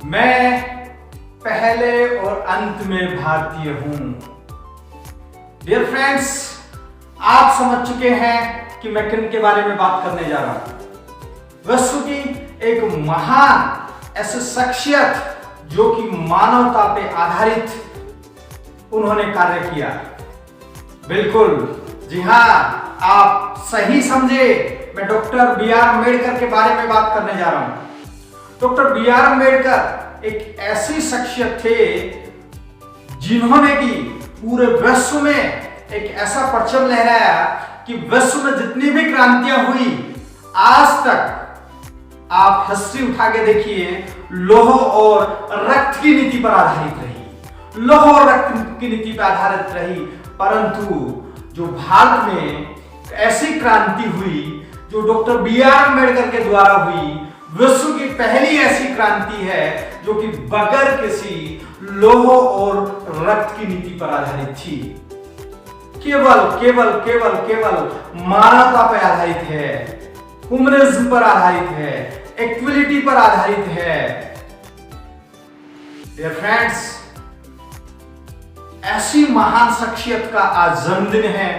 मैं पहले और अंत में भारतीय हूं। डियर फ्रेंड्स, आप समझ चुके हैं कि मैं किन के बारे में बात करने जा रहा हूं। विश्व की एक महान ऐसी शख्सियत जो कि मानवता पे आधारित उन्होंने कार्य किया। बिल्कुल, जी हां, आप सही समझे। मैं डॉक्टर बी आर अम्बेडकर के बारे में बात करने जा रहा हूं। डॉक्टर बी आर अम्बेडकर एक ऐसी शख्सियत थे जिन्होंने की पूरे विश्व में एक ऐसा परचम लहराया कि विश्व में जितनी भी क्रांतियां हुई आज तक, आप हिस्ट्री उठा के देखिए, लौह और रक्त की नीति पर आधारित रही। लौह और रक्त की नीति पर आधारित रही। परंतु जो भारत में ऐसी क्रांति हुई जो डॉक्टर बी आर अम्बेडकर के द्वारा हुई, विश्व की पहली ऐसी क्रांति है जो कि बगैर किसी लौह और रक्त की नीति पर आधारित थी। केवल केवल केवल केवल मानवता पर आधारित है, ह्यूमनिज्म पर आधारित है, इक्वलिटी पर आधारित है। डियर फ्रेंड्स, ऐसी महान शख्सियत का आज जन्मदिन है,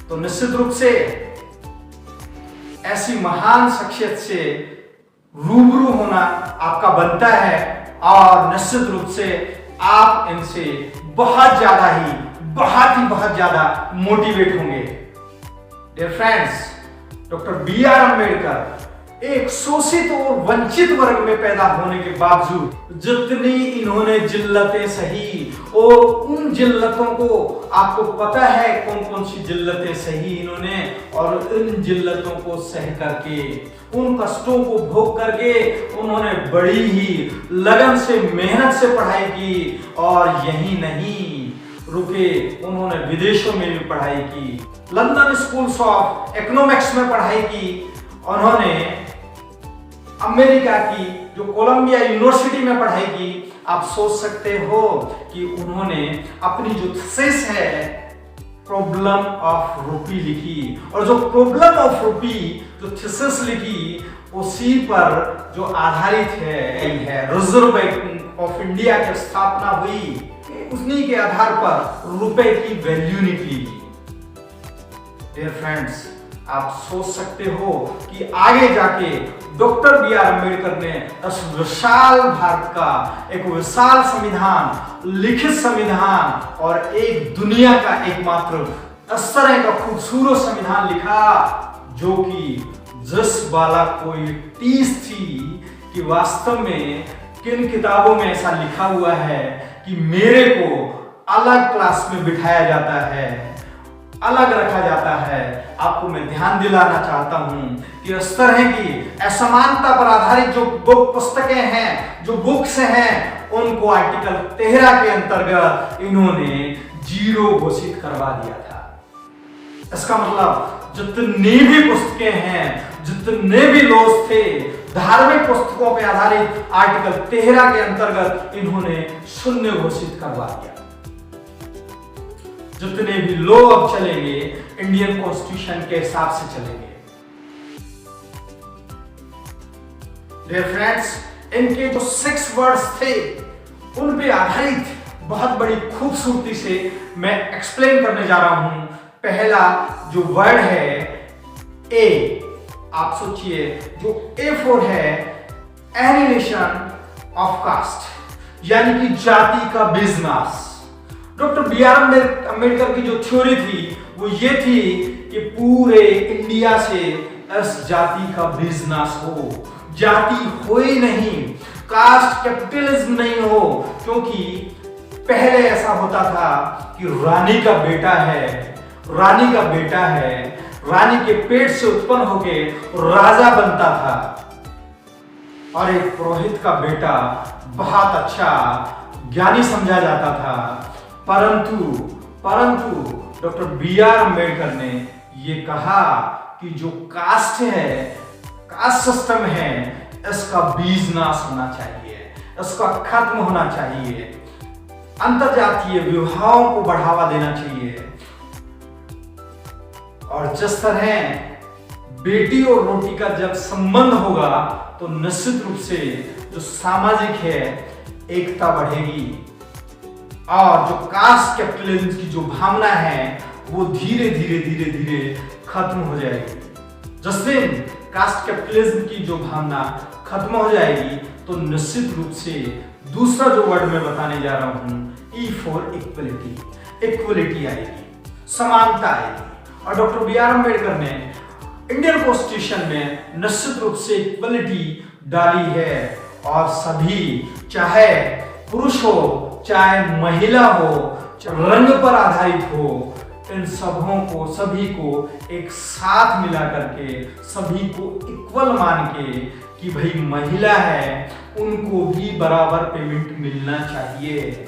तो निश्चित रूप से ऐसी महान शख्सियत से रूबरू होना आपका बनता है और निश्चित रूप से आप इनसे बहुत ज्यादा मोटिवेट होंगे। Dear friends, doctor B R Ambedkar एक शोषित और वंचित वर्ग में पैदा होने के बावजूद जितनी इन्होंने जिल्लतें सही, और उन जिल्लतों को आपको पता है कौन कौन सी जिल्लतें सही इन्होंने, और इन जिल्लतों को सह करके, उन कष्टों को भोग करके उन्होंने बड़ी ही लगन से, मेहनत से पढ़ाई की। और यही नहीं रुके, उन्होंने विदेशों में भी पढ़ाई की। लंदन स्कूल्स ऑफ इकोनॉमिक्स में पढ़ाई की। उन्होंने अमेरिका की जो कोलंबिया यूनिवर्सिटी में पढ़ाई की। आप सोच सकते हो कि उन्होंने अपनी जो थीसिस है प्रॉब्लम ऑफ रूपी लिखी, और जो प्रॉब्लम ऑफ रूपी जो थीसिस लिखी उसी पर जो आधारित है रिजर्व बैंक ऑफ इंडिया की स्थापना हुई। उसी के आधार पर रुपए की वैल्यू निकली। डियर फ्रेंड्स, आप सोच सकते हो कि आगे जाके डॉक्टर बी आर अम्बेडकर ने इस विशाल भारत का एक विशाल संविधान, लिखित संविधान और एक दुनिया का एकमात्र इस तरह का खूबसूरत संविधान लिखा जो कि जिस बाला कोई टीस थी कि वास्तव में किन किताबों में ऐसा लिखा हुआ है कि मेरे को अलग क्लास में बिठाया जाता है, अलग रखा जाता है। आपको मैं ध्यान दिलाना चाहता हूं कि इस तरह की असमानता पर आधारित जो पुस्तकें हैं, जो बुक्स हैं, उनको आर्टिकल 13 के अंतर्गत इन्होंने 0 घोषित करवा दिया था। इसका मतलब जितनी भी पुस्तकें हैं, जितने भी लॉज थे, धार्मिक पुस्तकों पर आधारित आर्टिकल 13 के अंतर्गत इन्होंने 0 घोषित करवा दिया। जितने भी लॉ अब चलेंगे इंडियन कॉन्स्टिट्यूशन के हिसाब से चलेंगे। डियर फ्रेंड्स, इनके जो 6 वर्ड्स थे उन पे आधारित बहुत बड़ी खूबसूरती से मैं एक्सप्लेन करने जा रहा हूं। पहला जो वर्ड है ए, आप सोचिए, जो ए फॉर है एनिहिलेशन ऑफ कास्ट, यानी कि जाति का विनाश। डॉक्टर बी आर अम्बेडकर की जो थ्योरी थी वो ये थी कि पूरे इंडिया से इस जाति का विनाश हो, जाति हो ही नहीं, कास्ट कैपिटलिज्म नहीं हो। क्योंकि पहले ऐसा होता था कि रानी का बेटा है, रानी के पेट से उत्पन्न होके राजा बनता था, और एक पुरोहित का बेटा बहुत अच्छा ज्ञानी समझा जाता था। परंतु डॉक्टर बी आर अम्बेडकर ने ये कहा कि जो कास्ट है, कास्ट सिस्टम है, इसका विनाश होना चाहिए, इसका खत्म होना चाहिए, अंतरजातीय विवाहों को बढ़ावा देना चाहिए। और जिस तरह बेटी और रोटी का जब संबंध होगा तो निश्चित रूप से जो सामाजिक है एकता बढ़ेगी और जो कास्ट कैपिटलिज्म की जो भावना है वो धीरे धीरे खत्म हो जाएगी। जिस दिन कास्ट कैपिटलिज्म की जो भावना खत्म हो जाएगी तो निश्चित रूप से दूसरा जो वर्ड मैं बताने जा रहा हूं, ई फॉर इक्वलिटी, इक्वलिटी आएगी, समानता आएगी। और डॉक्टर बी आर अम्बेडकर ने इंडियन कॉन्स्टिट्यूशन में निश्चित रूप से इक्वलिटी डाली है और सभी, चाहे पुरुष हो चाहे महिला हो, चाहे रंग पर आधारित हो, इन सभी को एक साथ मिला करके सभी को इक्वल मान के कि भाई महिला है उनको भी बराबर पेमेंट मिलना चाहिए।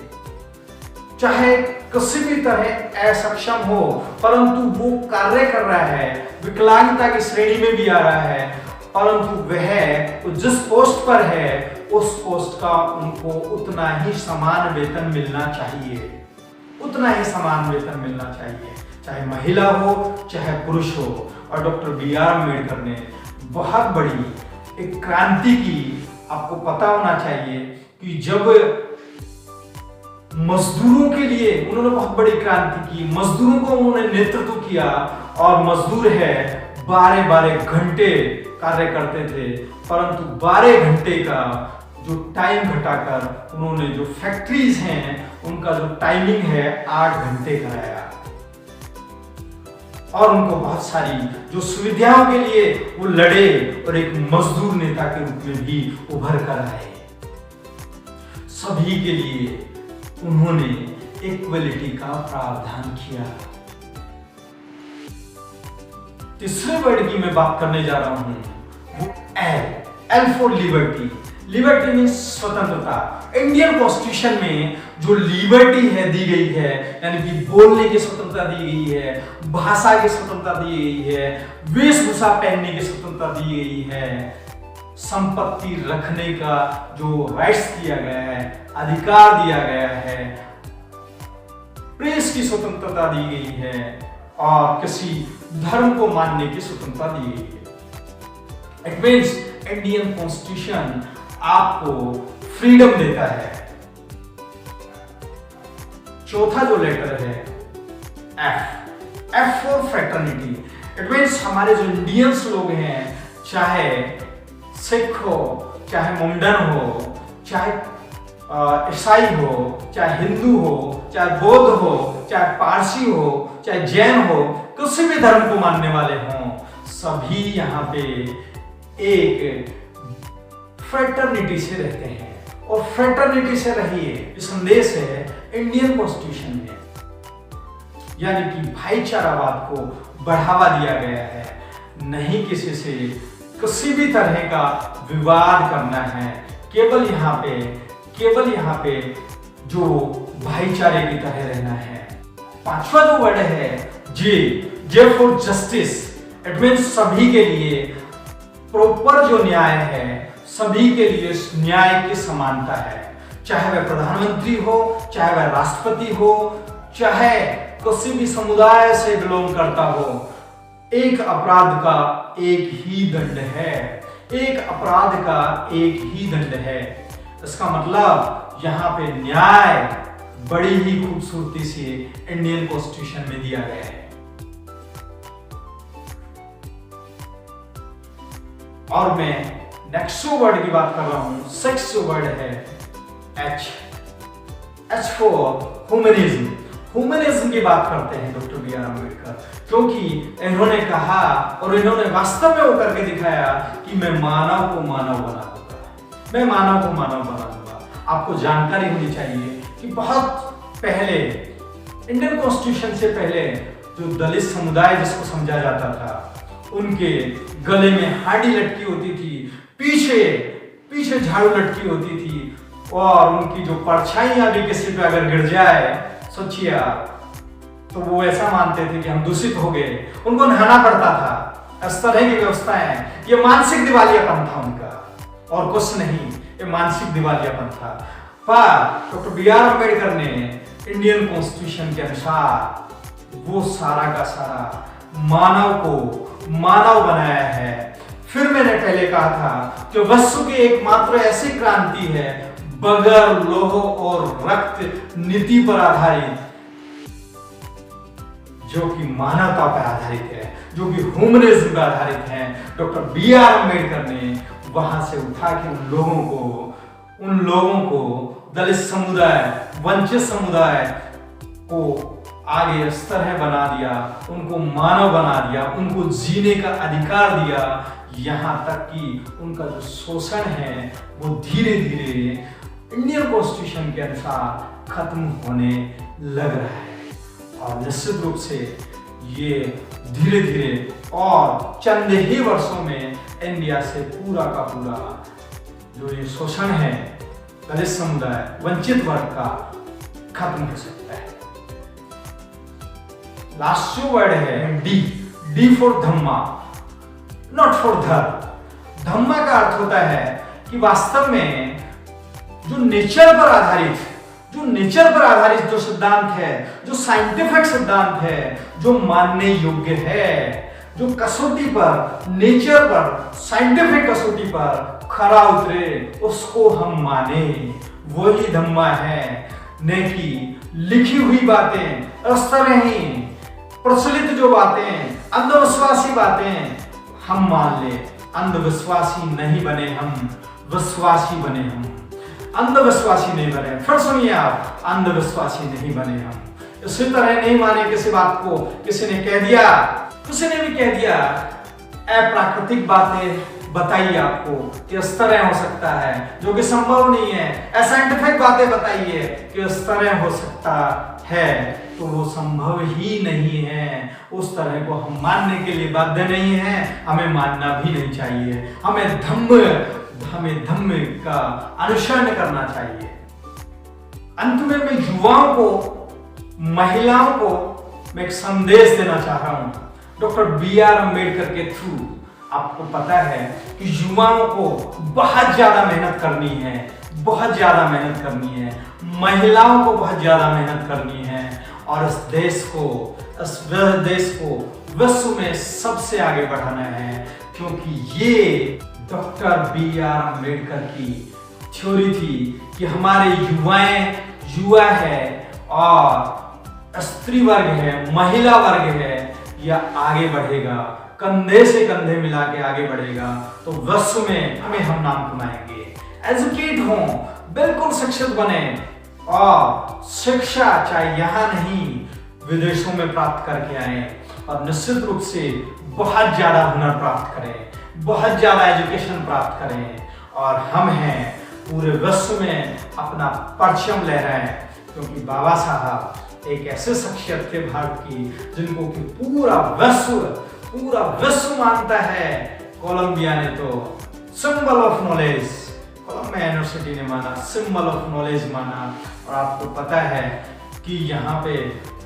चाहे किसी भी तरह असक्षम हो परंतु वो कार्य कर रहा है, विकलांगता की श्रेणी में भी आ रहा है, परंतु वह जिस पोस्ट पर है उस पोस्ट का उनको उतना ही समान वेतन मिलना चाहिए, उतना ही समान वेतन मिलना चाहिए, चाहे महिला हो चाहे पुरुष हो। और डॉक्टर बी आर अम्बेडकर ने बहुत बड़ी एक क्रांति की, आपको पता होना चाहिए कि जब मजदूरों के लिए उन्होंने बहुत बड़ी क्रांति की, मजदूरों को उन्होंने नेतृत्व किया और मजदूर है 12 घंटे कार्य करते थे, परंतु 12 घंटे का जो टाइम घटाकर उन्होंने जो फैक्ट्रीज हैं उनका जो टाइमिंग है 8 घंटे कराया और उनको बहुत सारी जो सुविधाओं के लिए वो लड़े और एक मजदूर नेता के रूप में भी उभर कर आए। सभी के लिए उन्होंने इक्वलिटी का प्रावधान किया। तीसरे वर्ड की मैं बात करने जा रहा हूं, वो L for liberty. Liberty means स्वतंत्रता। इंडियन कॉन्स्टिट्यूशन में जो लिबर्टी है दी गई है, यानी कि बोलने की स्वतंत्रता दी गई है, भाषा की स्वतंत्रता दी गई है, वेशभूषा पहनने की स्वतंत्रता दी गई है, संपत्ति रखने का जो राइट्स दिया गया है, अधिकार दिया गया है, प्रेस की स्वतंत्रता दी गई है और किसी धर्म को मानने की स्वतंत्रता दी गई है। इट मीन्स इंडियन कॉन्स्टिट्यूशन आपको फ्रीडम देता है। चौथा जो लेटर है F for fraternity. It means हमारे जो इंडियंस लोग हैं, चाहे सिख हो, चाहे मुंडन हो, चाहे ईसाई हो, चाहे हिंदू हो, चाहे बौद्ध हो, चाहे पारसी हो, चाहे जैन हो, किसी भी धर्म को मानने वाले हों, सभी यहाँ पे एक फ्रेटर्निटी से रहते हैं और फ्रेटर्निटी से रहिए, ये संदेश है इंडियन कॉन्स्टिट्यूशन में। यानी कि भाईचारावाद को बढ़ावा दिया गया है, नहीं किसी से किसी भी तरह का विवाद करना है, केवल यहाँ पे जो भाईचारे की तरह रहना है। पांचवा जो वर्ड है J for justice. It means सभी के लिए प्रॉपर जो न्याय है, सभी के लिए न्याय की समानता है, चाहे वह प्रधानमंत्री हो, चाहे वह राष्ट्रपति हो, चाहे किसी भी समुदाय से बिलोंग करता हो, एक अपराध का एक ही दंड है, एक अपराध का एक ही दंड है। इसका मतलब यहाँ पे न्याय बड़ी ही खूबसूरती से इंडियन कॉन्स्टिट्यूशन में दिया गया है। और मैं नेक्स्ट वर्ड की बात कर रहा हूं, सिक्स्थ वर्ड है एच फॉर ह्यूमनिज्म। ह्यूमनिज्म की बात करते हैं डॉक्टर बी आर अम्बेडकर, क्योंकि इन्होंने कहा और इन्होंने वास्तव में वो करके दिखाया कि मैं मानव को मानव बना दूंगा, मैं मानव को मानव बना दूंगा। आपको जानकारी होनी चाहिए कि बहुत पहले इंडियन कॉन्स्टिट्यूशन से पहले जो दलित समुदाय जिसको समझा जाता था, उनके गले में हाडी लटकी होती थी, पीछे झाड़ू लटकी होती थी और उनकी जो परछाइयां भी किसी पे अगर गिर जाए, सोचिए तो वो ऐसा मानते थे कि हम दूषित हो गए, उनको नहाना पड़ता था। इस तरह की व्यवस्थाएं, ये मानसिक दिवालियापन था उनका और कुछ नहीं, ये मानसिक दिवालियापन था। पर डॉक्टर बी आर अम्बेडकर ने इंडियन कॉन्स्टिट्यूशन के अनुसार वो सारा का सारा मानव को मानव बनाया है, फिर मैंने पहले कहा था कि वसु की एकमात्र ऐसी क्रांति है बगैर लोह और रक्त नीति पर आधारित, जो कि मानवता पर आधारित है, जो कि ह्यूमनिज्म पर आधारित है। डॉक्टर बी आर अम्बेडकर ने वहां से उठा के उन लोगों को दलित समुदाय, वंचित समुदाय को आगे इस तरह बना दिया, उनको मानव बना दिया, उनको जीने का अधिकार दिया, यहाँ तक कि उनका जो शोषण है वो धीरे धीरे इंडियन कॉन्स्टिट्यूशन के अनुसार खत्म होने लग रहा है। और निश्चित रूप से ये धीरे धीरे और चंद ही वर्षों में इंडिया से पूरा का पूरा जो ये शोषण है दलित समुदाय, वंचित वर्ग का, खत्म हो सकता है। लास्ट जो वर्ड है D for Dhamma, not for धर्म। धम्मा का अर्थ होता है कि वास्तव में जो नेचर पर आधारित जो सिद्धांत है, जो साइंटिफिक सिद्धांत है, जो मानने योग्य है, जो कसौटी पर, नेचर पर, साइंटिफिक कसौटी पर खरा उतरे, उसको हम माने, वही धम्मा है। न कि लिखी हुई बातें, इस तरह ही प्रचलित जो बातें, अंधविश्वासी बातें हम मान ले। अंधविश्वासी नहीं बने हम, विश्वासी बने हम, अंधविश्वासी नहीं बने। फिर सुनिए आप, अंधविश्वासी नहीं बने हम। इसी तरह नहीं माने किसी बात को, किसी ने भी कह दिया अप्राकृतिक बातें बताइए आपको कि इस तरह हो सकता है, जो कि संभव नहीं है। असाइंटिफिक बातें बताइए कि इस तरह हो सकता है, तो वो संभव ही नहीं है। उस तरह को हम मानने के लिए बाध्य नहीं है, हमें मानना भी नहीं चाहिए। हमें धम्म का अनुसरण करना चाहिए। अंत में मैं युवाओं को, महिलाओं को मैं एक संदेश देना चाह रहा हूं डॉक्टर बी आर अम्बेडकर के थ्रू। आपको पता है कि युवाओं को बहुत ज्यादा मेहनत करनी है, महिलाओं को बहुत ज्यादा मेहनत करनी है, और इस देश को विश्व में सबसे आगे बढ़ाना है। क्योंकि ये डॉक्टर बी आर अम्बेडकर की थ्योरी थी कि हमारे युवा है और स्त्री वर्ग है, महिला वर्ग है, यह आगे बढ़ेगा, कंधे से कंधे मिला के आगे बढ़ेगा, तो विश्व में हम नाम कमाएंगे। एजुकेट हो, बिल्कुल शिक्षित बने, और शिक्षा चाहे यहाँ नहीं विदेशों में प्राप्त करके आए, और निश्चित रूप से बहुत ज्यादा हुनर प्राप्त करें, बहुत ज्यादा एजुकेशन प्राप्त करें, और हम हैं पूरे विश्व में अपना परचम ले रहे हैं। क्योंकि बाबा साहब एक ऐसे शख्सियत थे भारत की जिनको कि पूरा विश्व मानता है। कोलंबिया ने तो symbol of knowledge, Columbia University ने माना, सिंबल ऑफ नॉलेज माना। और आपको पता है कि यहाँ पे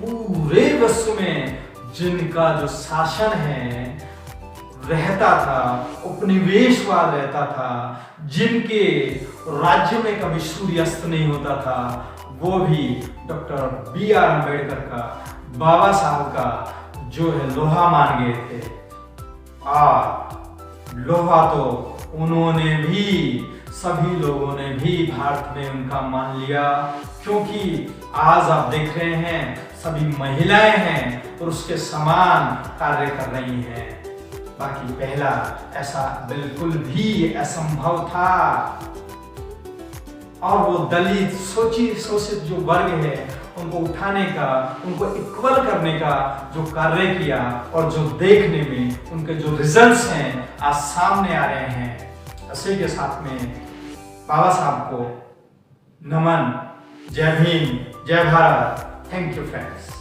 पूरे विश्व में जिनका जो शासन है रहता था, उपनिवेशवाद रहता था, जिनके राज्य में कभी सूर्यास्त नहीं होता था, वो भी डॉक्टर बी आर अम्बेडकर का, बाबा साहब का जो है लोहा मान गए थे। और लोहा तो उन्होंने भी, सभी लोगों ने भी भारत में उनका मान लिया। क्योंकि आज आप देख रहे हैं सभी महिलाएं हैं पुरुष के समान कार्य कर रही हैं। बाकी पहला ऐसा बिल्कुल भी असंभव था। और वो दलित, शोषित जो वर्ग है, उनको उठाने का, उनको इक्वल करने का जो कार्य किया, और जो देखने में उनके जो रिजल्ट्स हैं आज सामने आ रहे हैं। इसी के साथ में बाबा साहब को नमन। जय भीम, जय भारत। Thank you friends.